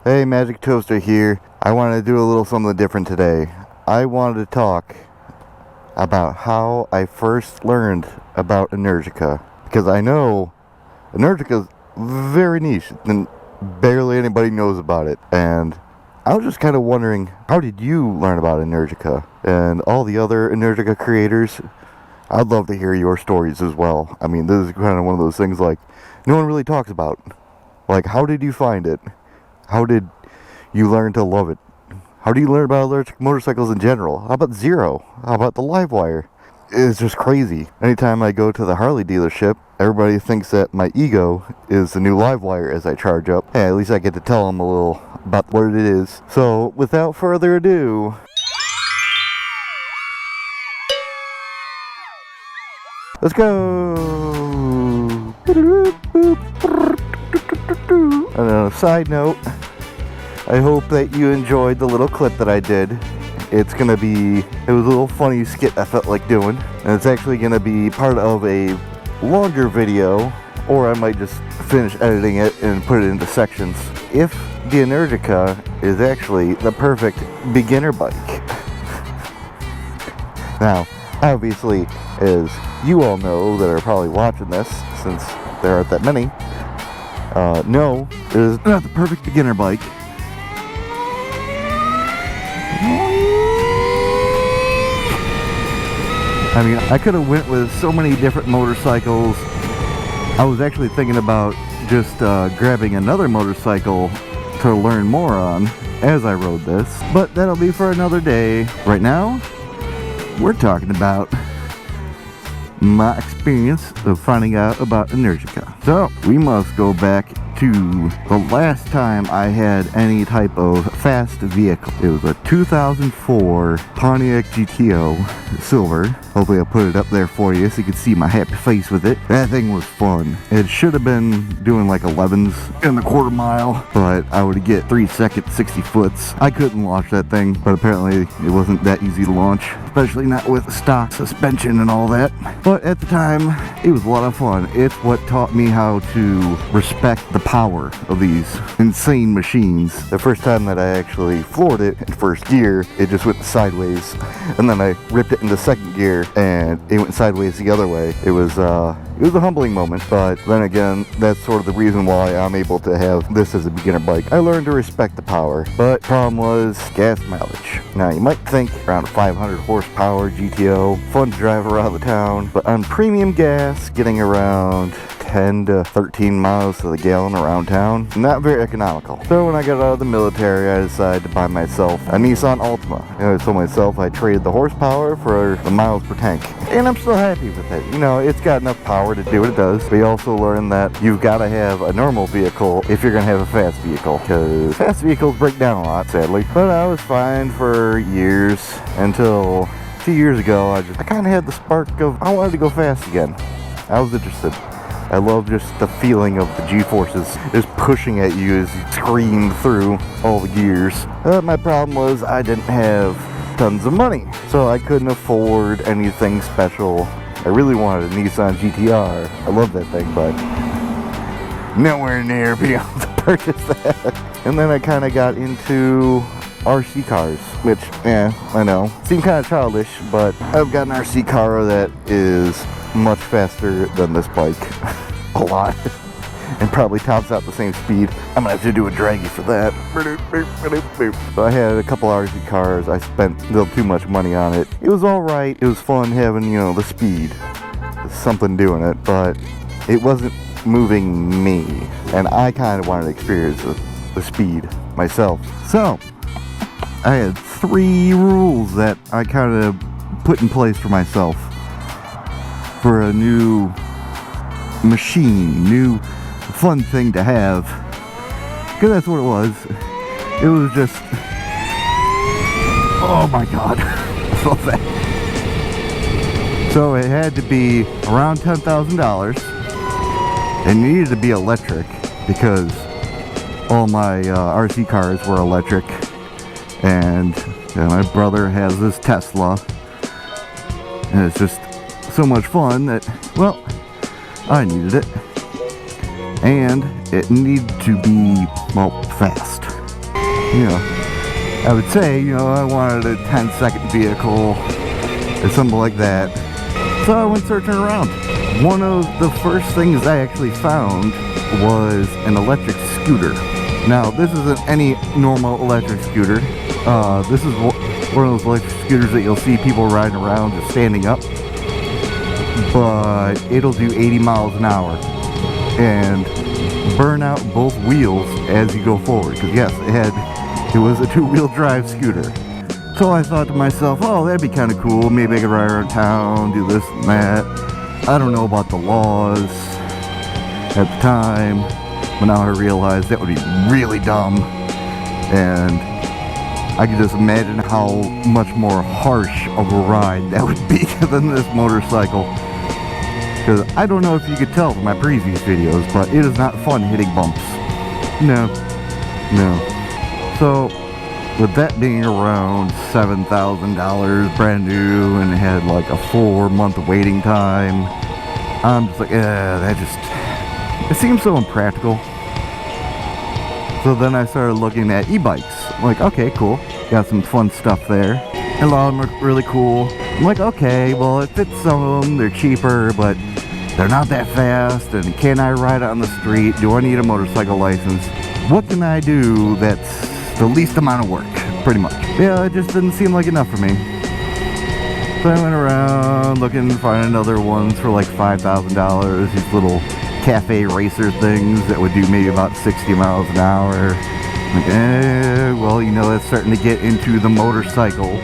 Hey, Magic Toaster here. I wanted to do a little something different today. I wanted to talk about how I first learned about Energica. Because I know Energica is very niche and barely anybody knows about it. And I was just kind of wondering, how did you learn about Energica? And all the other Energica creators, I'd love to hear your stories as well. I mean, this is kind of one of those things like no one really talks about. Like, how did you find it? How did you learn to love it? How do you learn about electric motorcycles in general? How about Zero? How about the Livewire? It's just crazy. Anytime I go to the Harley dealership, everybody thinks that my ego is the new Livewire as I charge up. Hey, at least I get to tell them a little about what it is. So, without further ado, let's go! And on a side note, I hope that you enjoyed the little clip that I did. It was a little funny skit I felt like doing. And it's actually gonna be part of a longer video, or I might just finish editing it and put it into sections. If the Energica is actually the perfect beginner bike. Now, obviously, as you all know that are probably watching this, since there aren't that many, no, it is not the perfect beginner bike. I mean, I could have went with so many different motorcycles. I was actually thinking about just grabbing another motorcycle to learn more on as I rode this, but that'll be for another day. Right now, we're talking about my experience of finding out about Energica. So, we must go back to the last time I had any type of fast vehicle. It was a 2004 Pontiac GTO Silver. Hopefully I'll put it up there for you so you can see my happy face with it. That thing was fun. It should have been doing like 11s in the quarter mile, but I would get 3 seconds, 60 foots. I couldn't launch that thing, but apparently it wasn't that easy to launch, especially not with stock suspension and all that. But at the time, it was a lot of fun. It's what taught me how to respect the power of these insane machines. The first time that I actually floored it in first gear, it just went sideways, and then I ripped it into second gear and it went sideways the other way. It was a humbling moment, but then again, that's sort of the reason why I'm able to have this as a beginner bike. I learned to respect the power, but problem was gas mileage. Now you might think around 500 horsepower GTO, fun to drive around the town, but on premium gas, getting around 10 to 13 miles to the gallon around town, not very economical. So when I got out of the military, I decided to buy myself a Nissan Altima. I told myself I traded the horsepower for the miles per tank, and I'm still happy with it. You know, it's got enough power to do what it does. But you also learn that you've got to have a normal vehicle if you're gonna have a fast vehicle, because fast vehicles break down a lot, sadly. But I was fine for years until 2 years ago. I kind of had the spark of I wanted to go fast again. I was interested. I love just the feeling of the G-forces just pushing at you as you scream through all the gears. My problem was I didn't have tons of money, so I couldn't afford anything special. I really wanted a Nissan GTR. I love that thing, but nowhere near being able to purchase that. And then I kind of got into RC cars, which, yeah, I know, seem kind of childish, but I've got an RC car that is much faster than this bike. A lot. And probably tops out the same speed. I'm gonna have to do a draggy for that. So I had a couple RC cars. I spent a little too much money on it. It was alright. It was fun having, you know, the speed. Something doing it, but it wasn't moving me. And I kind of wanted to experience the speed myself. So, I had 3 rules that I kind of put in place for myself for a new machine, new fun thing to have, because that's what it was. It was just, oh my god, so fast. So it had to be around $10,000, and it needed to be electric because all my RC cars were electric, and my brother has this Tesla, and it's just so much fun that, well, I needed it. And it needed to be, well, fast. you know, I would say, you know, I wanted a 10-second vehicle or something like that. So I went searching around. One of the first things I actually found was an electric scooter. Now, this isn't any normal electric scooter. This is one of those electric scooters that you'll see people riding around just standing up. But it'll do 80 miles an hour and burn out both wheels as you go forward. Because yes, it was a two-wheel drive scooter. So I thought to myself, oh, that'd be kind of cool. Maybe I could ride around town, do this and that. I don't know about the laws at the time, but now I realize that would be really dumb. And I can just imagine how much more harsh of a ride that would be than this motorcycle. Because I don't know if you could tell from my previous videos, but it is not fun hitting bumps. No. So, with that being around $7,000 brand new and had like a 4-month waiting time, I'm just like, it seems so impractical. So then I started looking at e-bikes. I'm like, okay, cool. Got some fun stuff there. A lot of them are really cool. I'm like, okay, well, it fits some of them. They're cheaper, but they're not that fast. And can I ride it on the street? Do I need a motorcycle license? What can I do that's the least amount of work, pretty much? Yeah, it just didn't seem like enough for me. So I went around looking, finding other ones for like $5,000. These little cafe racer things that would do maybe about 60 miles an hour. Like, well, you know, that's starting to get into the motorcycle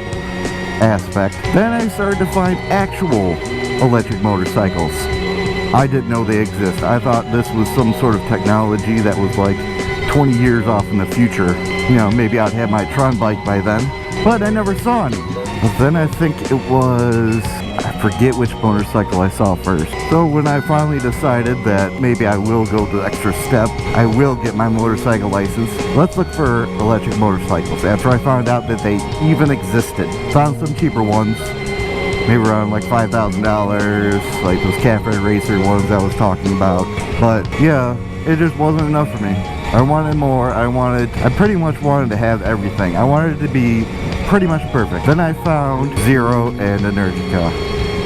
aspect. Then I started to find actual electric motorcycles. I didn't know they exist. I thought this was some sort of technology that was like 20 years off in the future. You know, maybe I'd have my Tron bike by then, but I never saw any. But then I think it was, I forget which motorcycle I saw first. So when I finally decided that maybe I will go the extra step, I will get my motorcycle license, let's look for electric motorcycles. After I found out that they even existed, found some cheaper ones, maybe around like $5,000, like those cafe racer ones I was talking about. But yeah, it just wasn't enough for me. I wanted more. I pretty much wanted to have everything. I wanted it to be pretty much perfect. Then I found Zero and Energica.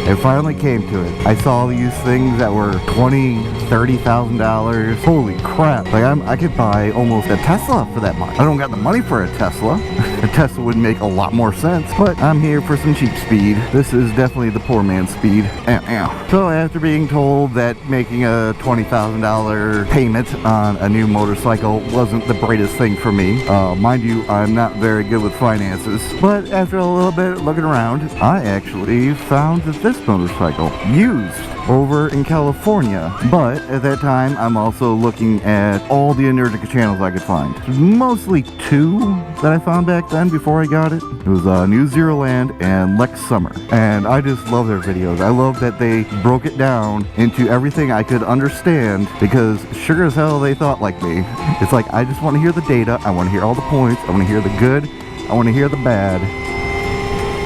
It finally came to it. I saw these things that were $20,000, $30,000. Holy crap. Like I could buy almost a Tesla for that much. I don't got the money for a Tesla. A Tesla would make a lot more sense, but I'm here for some cheap speed. This is definitely the poor man's speed. So after being told that making a $20,000 payment on a new motorcycle wasn't the greatest thing for me, mind you, I'm not very good with finances, but after a little bit looking around, I actually found that this motorcycle used over in California. But at that time, I'm also looking at all the Energica channels I could find. There's mostly two that I found back then before I got it. It was New Zero Land and Lex Summer. And I just love their videos. I love that they broke it down into everything I could understand, because sure as hell they thought like me. It's like, I just want to hear the data. I want to hear all the points. I want to hear the good. I want to hear the bad.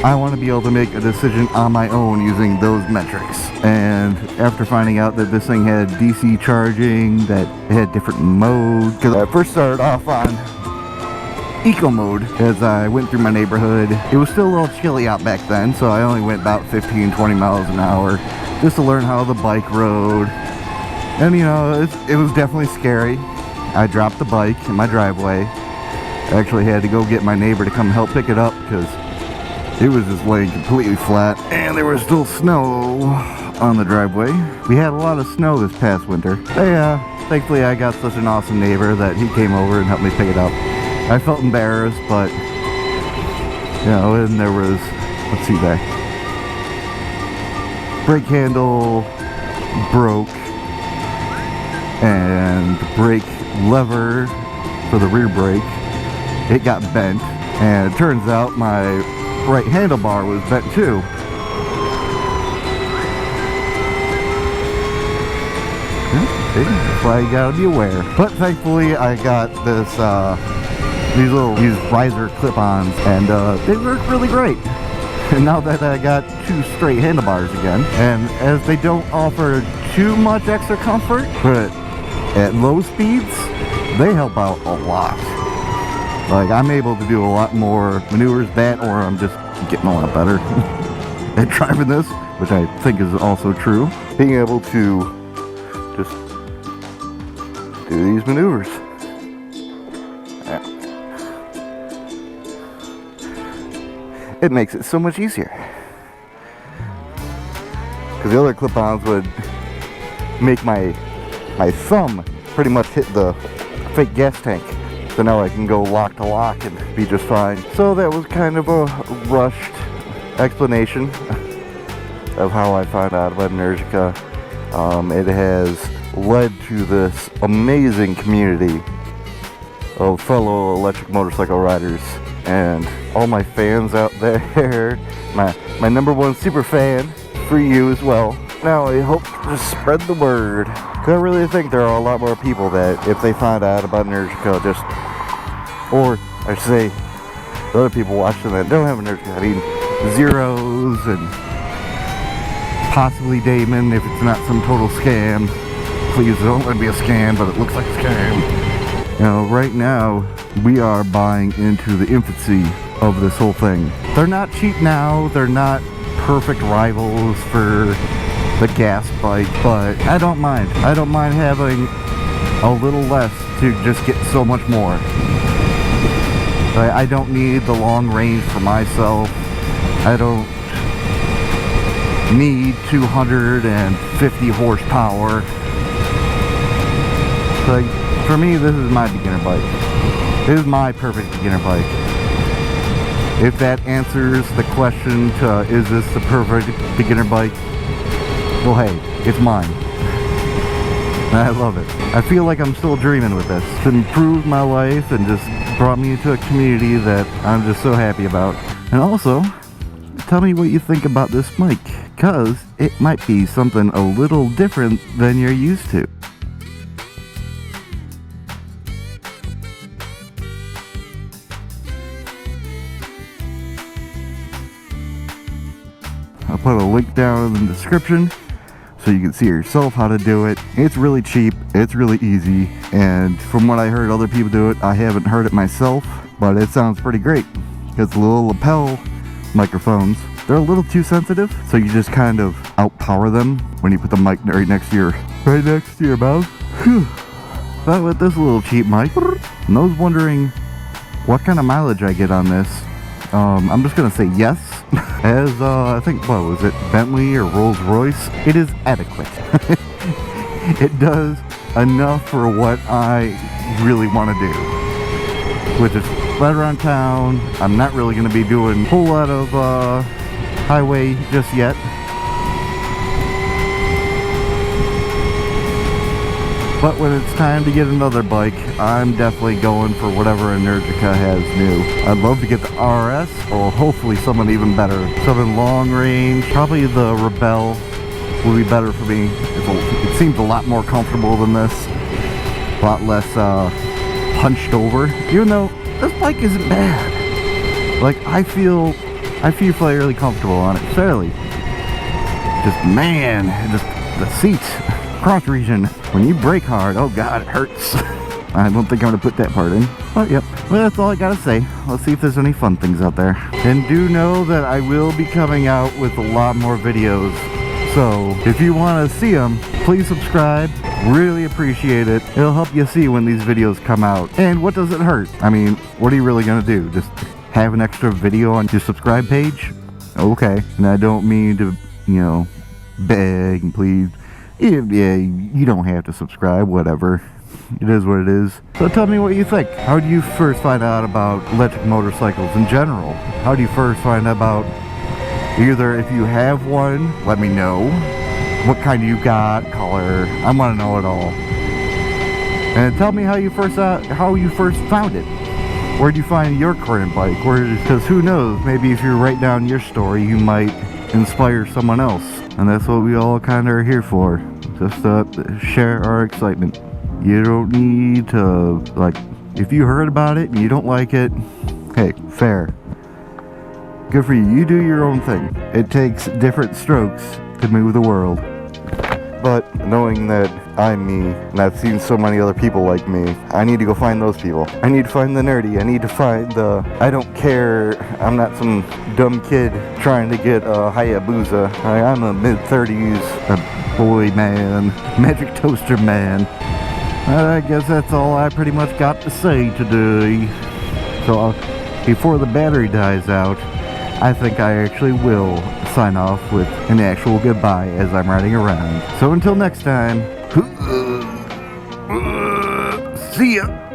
I want to be able to make a decision on my own using those metrics. And after finding out that this thing had DC charging, that it had different modes, because I first started off on eco mode as I went through my neighborhood. It was still a little chilly out back then, so I only went about 15-20 miles an hour just to learn how the bike rode. And you know, it was definitely scary. I dropped the bike in my driveway. I actually had to go get my neighbor to come help pick it up because it was just laying completely flat, and there was still snow on the driveway. We had a lot of snow this past winter. But yeah, thankfully I got such an awesome neighbor that he came over and helped me pick it up. I felt embarrassed, but you know, and there was, let's see there. Brake handle broke, and the brake lever for the rear brake, it got bent, and it turns out my right handlebar was bent too. That's why you gotta be aware. But thankfully I got this these riser clip-ons, and they work really great. And now that I got two straight handlebars again, and as they don't offer too much extra comfort, but at low speeds they help out a lot. Like, I'm able to do a lot more maneuvers, that, or I'm just getting a lot better at driving this, which I think is also true. Being able to just do these maneuvers. It makes it so much easier. Because the other clip-ons would make my thumb pretty much hit the fake gas tank. So now I can go lock to lock and be just fine. So that was kind of a rushed explanation of how I found out about Energica. It has led to this amazing community of fellow electric motorcycle riders and all my fans out there. My #1 super fan for you as well. Now I hope to spread the word. Cause I really think there are a lot more people that if they find out about Energica, just, or I should say, the other people watching that don't have Energica. I mean, Zeros and possibly Damon if it's not some total scam. Please don't let it be a scam, but it looks like a scam. Now, right now, we are buying into the infancy of this whole thing. They're not cheap now. They're not perfect rivals for the gas bike, but I don't mind. I don't mind having a little less to just get so much more. I don't need the long range for myself. I don't need 250 horsepower. Like, for me, this is my beginner bike. This is my perfect beginner bike. If that answers the question to, is this the perfect beginner bike? Well, hey, it's mine. And I love it. I feel like I'm still dreaming with this. It's improved my life and just brought me into a community that I'm just so happy about. And also, tell me what you think about this mic, because it might be something a little different than you're used to. I'll put a link down in the description so you can see yourself how to do it. It's really cheap, it's really easy, and from what I heard other people do it, I haven't heard it myself, but it sounds pretty great. Because the little lapel microphones, they're a little too sensitive, so you just kind of outpower them when you put the mic right next to your mouth. Whew. But with this little cheap mic, and those wondering what kind of mileage I get on this, I'm just gonna say yes. As I think, what was it, Bentley or Rolls Royce? It is adequate. It does enough for what I really want to do, which is right around town. I'm not really going to be doing a whole lot of highway just yet. But when it's time to get another bike, I'm definitely going for whatever Energica has new. I'd love to get the RS, or hopefully someone even better. Something long range. Probably the Rebel would be better for me. It seems a lot more comfortable than this. A lot less hunched over. Even though this bike isn't bad. Like, I feel fairly comfortable on it. Fairly. Just, man, just the seats. Cross region, when you brake hard, oh god, it hurts. I don't think I'm gonna put that part in, but yep. Well, that's all I gotta say. Let's see if there's any fun things out there. And do know that I will be coming out with a lot more videos, so if you want to see them, please subscribe. Really appreciate it. It'll help you see when these videos come out. And what does it hurt? I mean, what are you really gonna do? Just have an extra video on your subscribe page? Okay. And I don't mean to, you know, beg and plead. Yeah, you don't have to subscribe, whatever. It is what it is. So tell me what you think. How do you first find out about electric motorcycles in general? How do you first find out about, either if you have one, let me know. What kind you got, color, I want to know it all. And tell me how you first found it. Where'd you find your current bike? Because who knows, maybe if you write down your story, you might inspire someone else. And that's what we all kind of are here for. Just to share our excitement. You don't need to, like, if you heard about it and you don't like it, hey, fair. Good for you. You do your own thing. It takes different strokes to move the world. But knowing that I'm me, and I've seen so many other people like me, I need to go find those people. I need to find the nerdy. I need to find the, I don't care, I'm not some dumb kid trying to get a Hayabusa. I'm a mid-30s boy man, magic toaster man. I guess that's all I pretty much got to say today. So before the battery dies out, I think I actually will sign off with an actual goodbye as I'm riding around. So until next time, see ya!